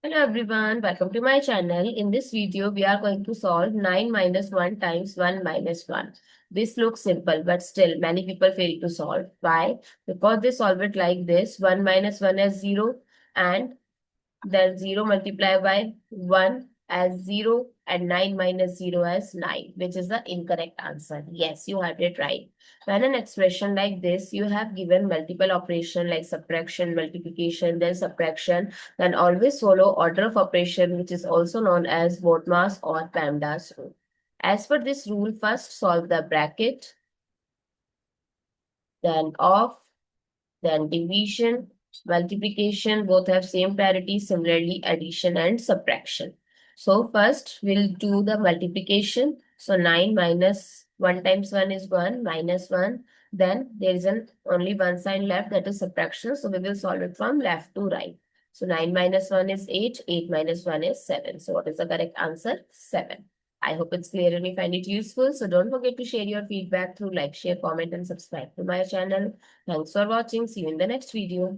Hello everyone, welcome to my channel. In this video, we are going to solve 9 minus 1 times 1 minus 1. This looks simple, but still many people fail to solve. Why? Because they solve it like this: 1 minus 1 as 0, and then 0 multiplied by 1 as 0, and 9 minus 0 as 9, which is the incorrect answer. Yes, you had it right. When an expression like this, you have given multiple operation like subtraction, multiplication, then subtraction, then always follow order of operation, which is also known as BODMAS or PEMDAS rule. As per this rule, first solve the bracket, then off, then division, multiplication, both have same parity. Similarly, addition and subtraction. So first we'll do the multiplication. So 9 minus 1 times 1 is 1, minus 1. Then there is only one sign left, that is subtraction. So we will solve it from left to right. So 9 minus 1 is 8, 8 minus 1 is 7. So what is the correct answer? 7. I hope it's clear and you find it useful. So don't forget to share your feedback through like, share, comment, and subscribe to my channel. Thanks for watching. See you in the next video.